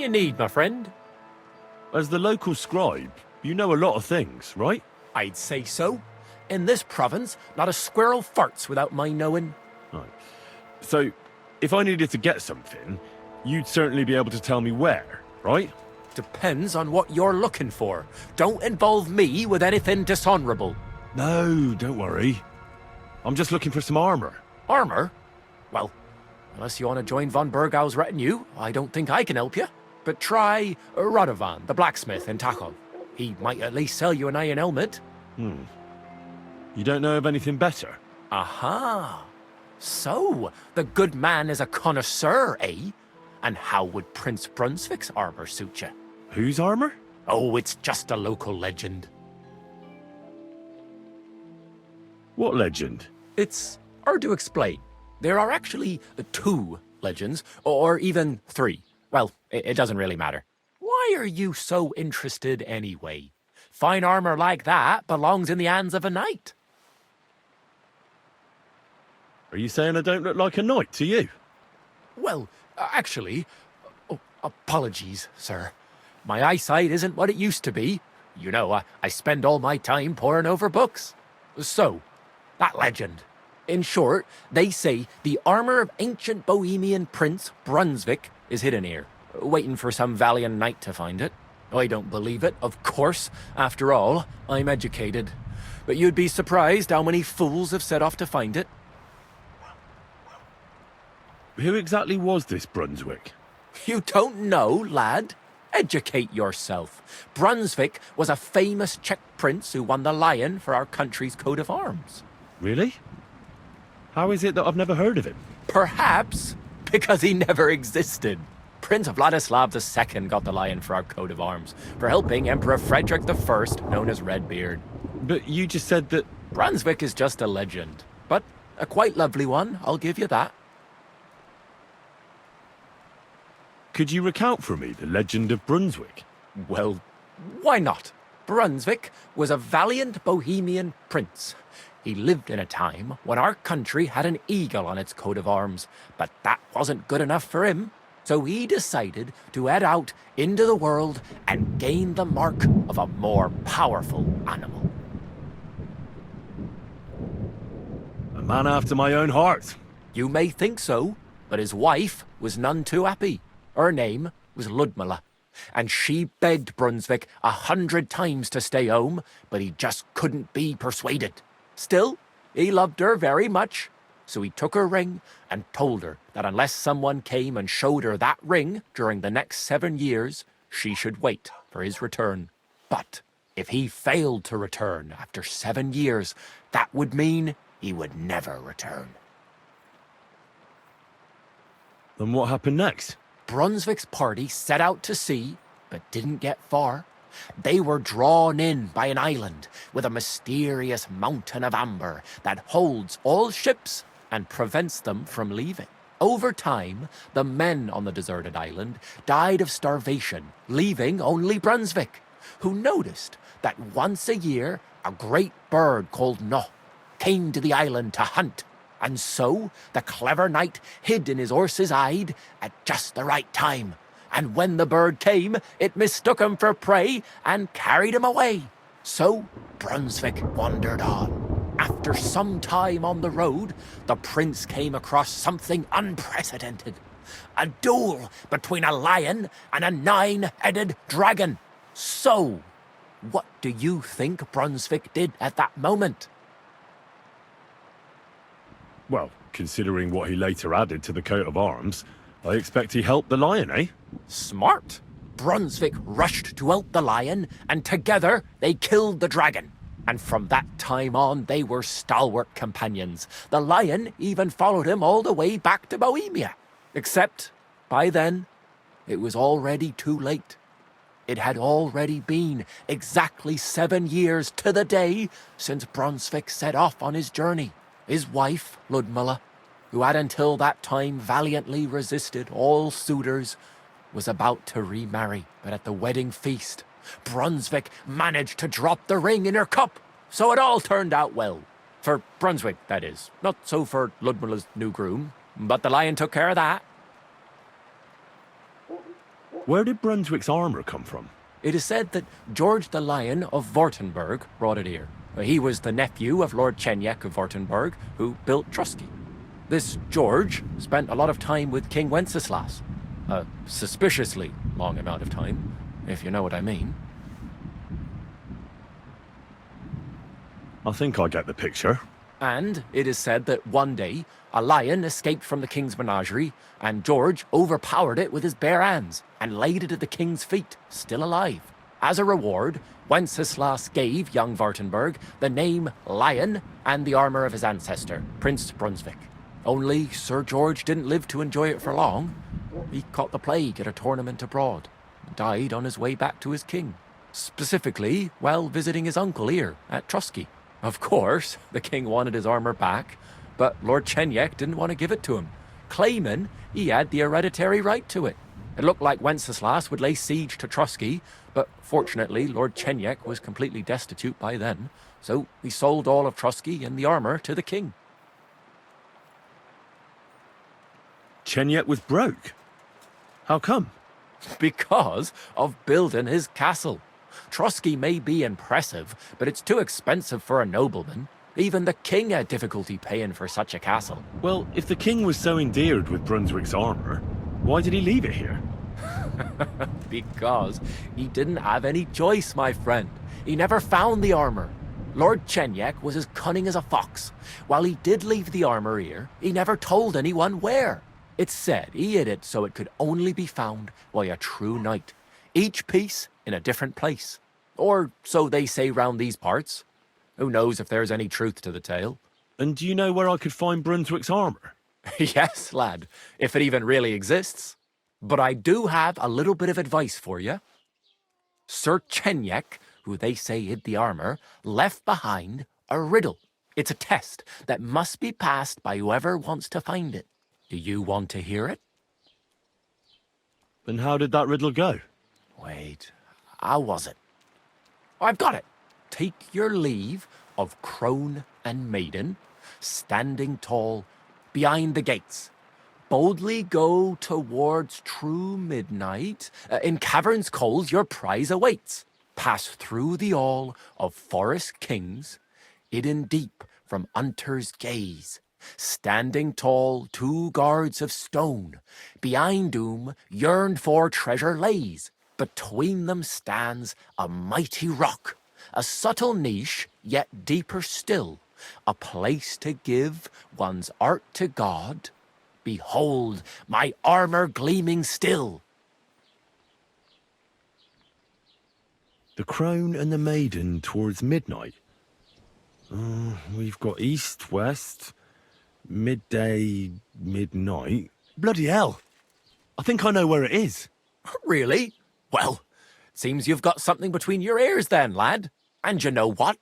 you need, my friend? As the local scribe, you know a lot of things, right? I'd say so. In this province, not a squirrel farts without my knowing. Right. So, if I needed to get something, you'd certainly be able to tell me where, right? Depends on what you're looking for. Don't involve me with anything dishonorable. No, don't worry. I'm just looking for some armor. Armor? Well, unless you want to join von Burgau's retinue, I don't think I can help you. But try Radovan, the blacksmith in Tachov. He might at least sell you an iron helmet. You don't know of anything better? Aha! So, the good man is a connoisseur, eh? And how would Prince Brunswick's armor suit you? Whose armor? Oh, it's just a local legend. What legend? It's hard to explain. There are actually 2 legends, or even 3. Well, it doesn't really matter. Why are you so interested anyway? Fine armor like that belongs in the hands of a knight. Are you saying I don't look like a knight to you? Well, actually... Oh, apologies, sir. My eyesight isn't what it used to be. You know, I spend all my time poring over books. So, that legend. In short, they say the armor of ancient Bohemian Prince Brunswick is hidden here, waiting for some valiant knight to find it. I don't believe it, of course. After all, I'm educated. But you'd be surprised how many fools have set off to find it. Who exactly was this Brunswick? You don't know, lad? Educate yourself. Brunswick was a famous Czech prince who won the lion for our country's coat of arms. Really? How is it that I've never heard of him? Perhaps because he never existed. Prince Vladislav II got the lion for our coat of arms for helping Emperor Frederick I, known as Redbeard. But you just said that... Brunswick is just a legend, but a quite lovely one, I'll give you that. Could you recount for me the legend of Brunswick? Well, why not? Brunswick was a valiant Bohemian prince. He lived in a time when our country had an eagle on its coat of arms, but that wasn't good enough for him. So he decided to head out into the world and gain the mark of a more powerful animal. A man after my own heart. You may think so, but his wife was none too happy. Her name was Ludmilla, and she begged Brunswick 100 times to stay home, but he just couldn't be persuaded. Still, he loved her very much, so he took her ring and told her that unless someone came and showed her that ring during the next 7 years, she should wait for his return. But if he failed to return after 7 years, that would mean he would never return. Then what happened next? Brunswick's party set out to sea, but didn't get far. They were drawn in by an island with a mysterious mountain of amber that holds all ships and prevents them from leaving. Over time, the men on the deserted island died of starvation, leaving only Brunswick, who noticed that once a year a great bird called No came to the island to hunt. And so the clever knight hid in his horse's hide at just the right time. And when the bird came, it mistook him for prey and carried him away. So Brunswick wandered on. After some time on the road, the prince came across something unprecedented. A duel between a lion and a 9-headed dragon. So, what do you think Brunswick did at that moment? Well, considering what he later added to the coat of arms, I expect he helped the lion, eh? Smart. Brunswick rushed to help the lion, and together they killed the dragon. And from that time on, they were stalwart companions. The lion even followed him all the way back to Bohemia. Except, by then, it was already too late. It had already been exactly 7 years to the day since Brunswick set off on his journey. His wife, Ludmilla, who had until that time valiantly resisted all suitors, was about to remarry. But at the wedding feast, Brunswick managed to drop the ring in her cup. So it all turned out well. For Brunswick, that is. Not so for Ludmilla's new groom, but the lion took care of that. Where did Brunswick's armor come from? It is said that George the Lion of Württemberg brought it here. He was the nephew of Lord Chenyek of Württemberg, who built Trusky. This George spent a lot of time with King Wenceslas. A suspiciously long amount of time, if you know what I mean. I think I get the picture. And it is said that one day, a lion escaped from the king's menagerie, and George overpowered it with his bare hands and laid it at the king's feet, still alive. As a reward, Wenceslas gave young Württemberg the name Lion and the armor of his ancestor, Prince Brunswick. Only Sir George didn't live to enjoy it for long. He caught the plague at a tournament abroad, and died on his way back to his king. Specifically, while visiting his uncle here at Trusky. Of course, the king wanted his armor back, but Lord Chenyek didn't want to give it to him, claiming he had the hereditary right to it. It looked like Wenceslas would lay siege to Trusky, but fortunately Lord Chenyek was completely destitute by then, so he sold all of Trusky and the armor to the king. Chenyek was broke. How come? Because of building his castle. Trusky may be impressive, but it's too expensive for a nobleman. Even the king had difficulty paying for such a castle. Well, if the king was so endeared with Brunswick's armor, why did he leave it here? Because he didn't have any choice, my friend. He never found the armor. Lord Chenyek was as cunning as a fox. While he did leave the armor here, he never told anyone where. It's said he hid it so it could only be found by a true knight. Each piece in a different place. Or so they say round these parts. Who knows if there's any truth to the tale? And do you know where I could find Brunswick's armor? Yes, lad, if it even really exists. But I do have a little bit of advice for you. Sir Chenyek, who they say hid the armor, left behind a riddle. It's a test that must be passed by whoever wants to find it. Do you want to hear it? And how did that riddle go? Wait, how was it? I've got it. Take your leave of crone and maiden, standing tall behind the gates. Boldly go towards true midnight. In caverns cold your prize awaits. Pass through the all of forest kings, hidden deep from hunter's gaze. Standing tall, 2 guards of stone, behind whom yearned for treasure lays. Between them stands a mighty rock, a subtle niche, yet deeper still, a place to give one's art to God. Behold, my armor gleaming still. The crone and the maiden towards midnight. We've got east, west, midday, midnight. Bloody hell! I think I know where it is. Really? Well, seems you've got something between your ears then, lad. And you know what?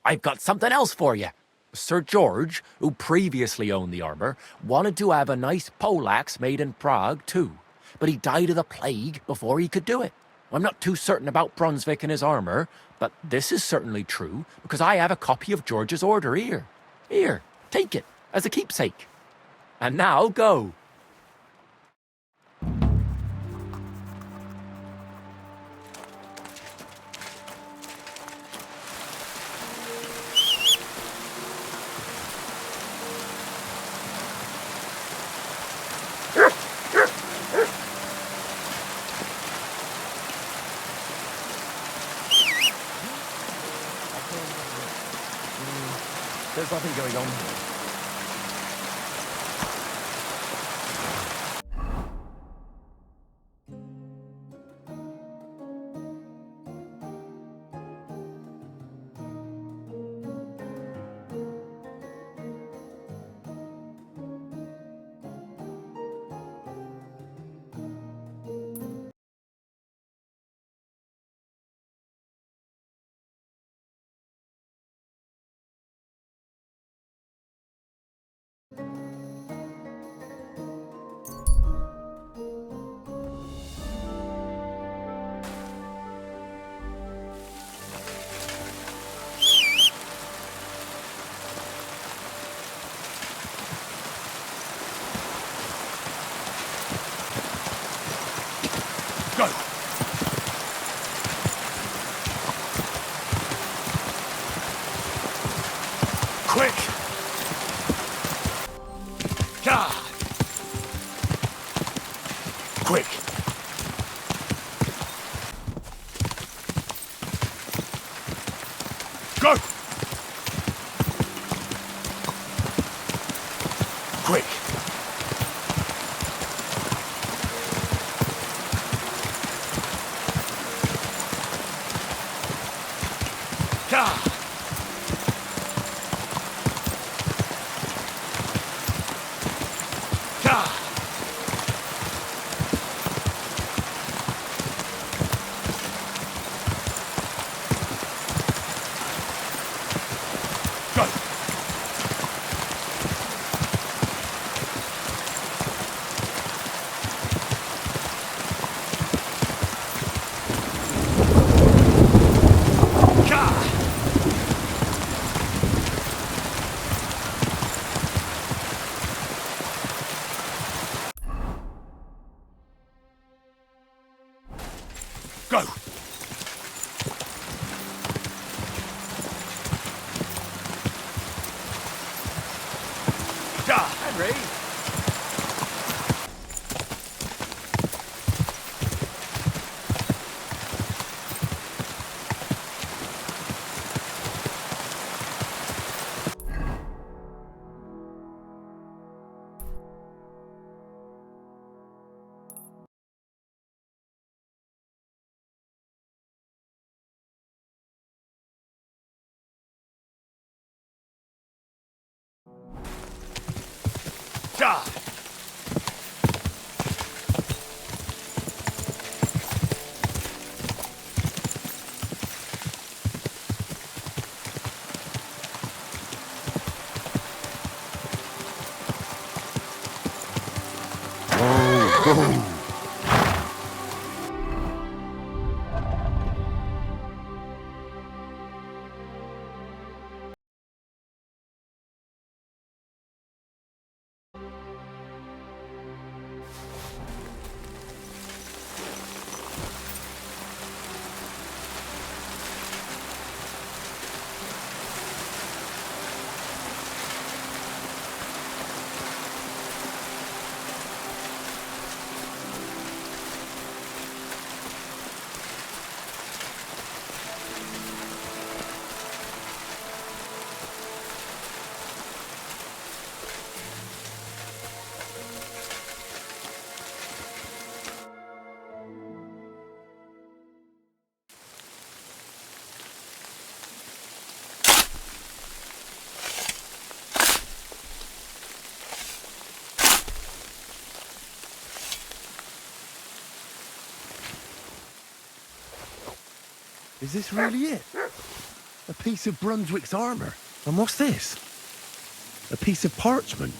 I've got something else for you. Sir George, who previously owned the armor, wanted to have a nice poleaxe made in Prague too, but he died of the plague before he could do it. I'm not too certain about Brunswick and his armor, but this is certainly true because I have a copy of George's order here. Here, take it as a keepsake. And now go. There's nothing going on. Quick! God! Quick! Go! Quick! God! God! Go! God! Go! God! Henry! God! Is this really it? A piece of Brunswick's armour. And what's this? A piece of parchment.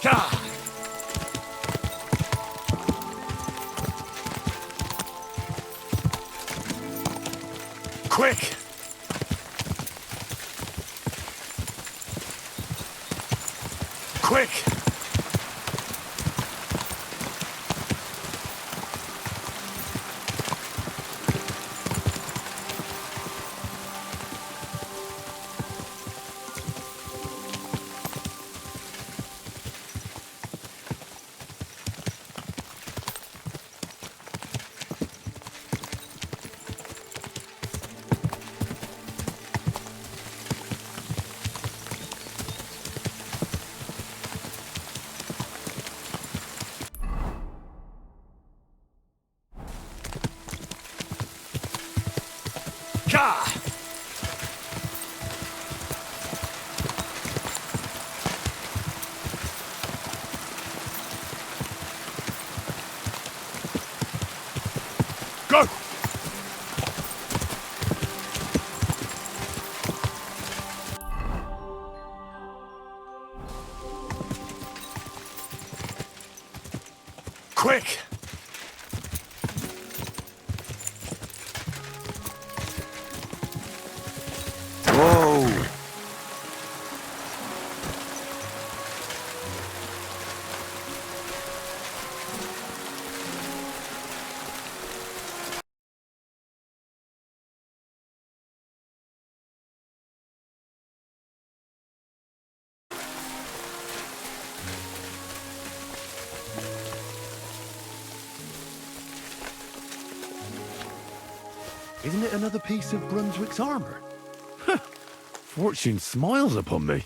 God! Quick! Quick! Gah! Go! Quick! Whoa! Isn't it another piece of Brunswick's armour? Fortune smiles upon me.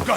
Go!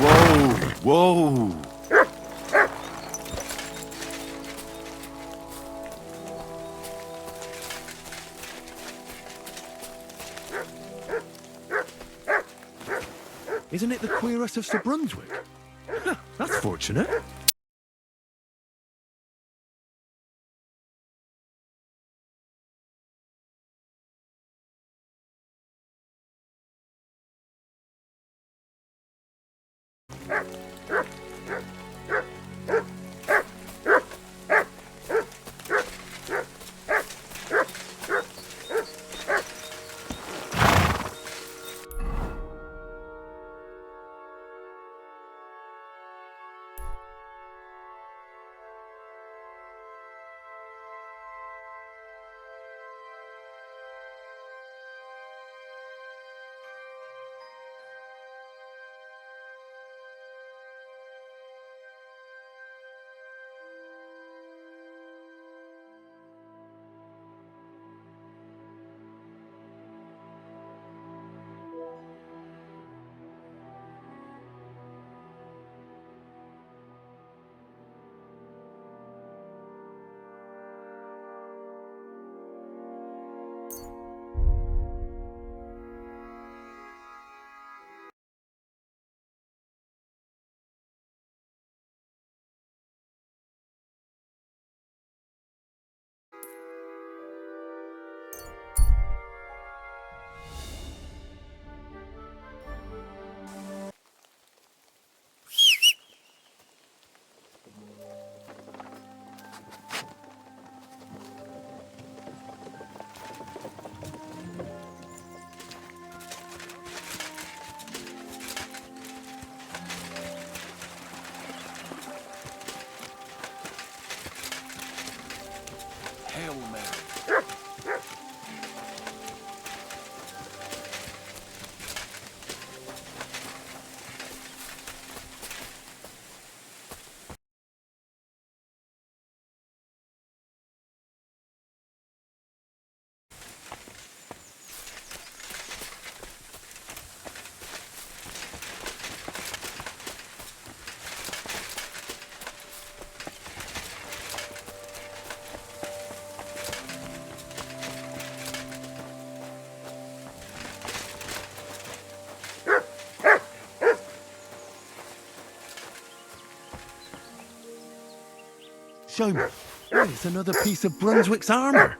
Whoa! Whoa! Isn't it the Queeress of Sir Brunswick? That's fortunate. Show me. Oh, it's another piece of Brunswick's armour.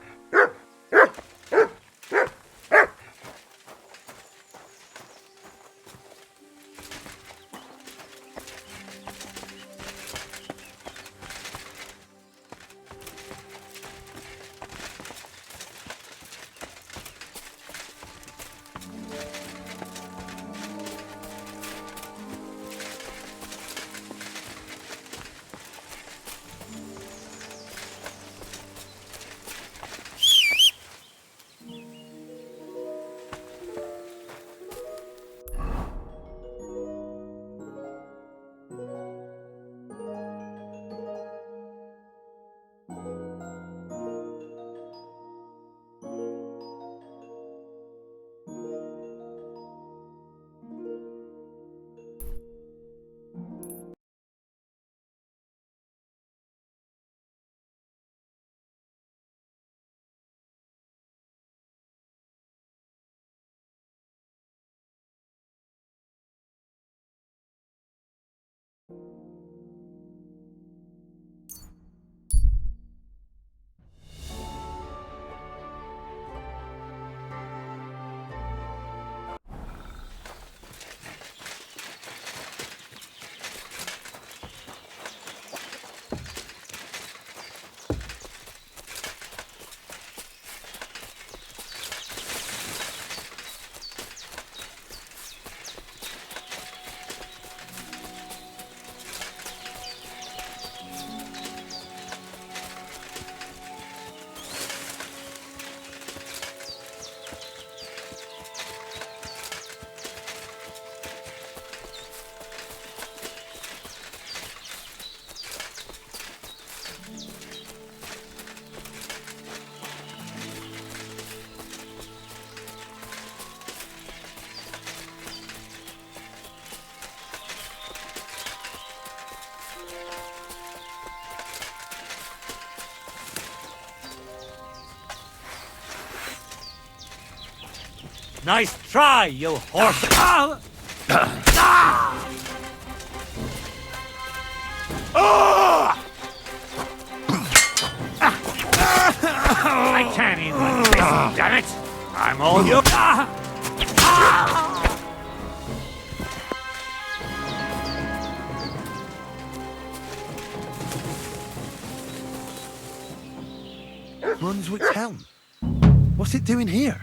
Nice try, you horse! I can't eat like this, damn it! I'm all you. Brunswick's helm. What's it doing here?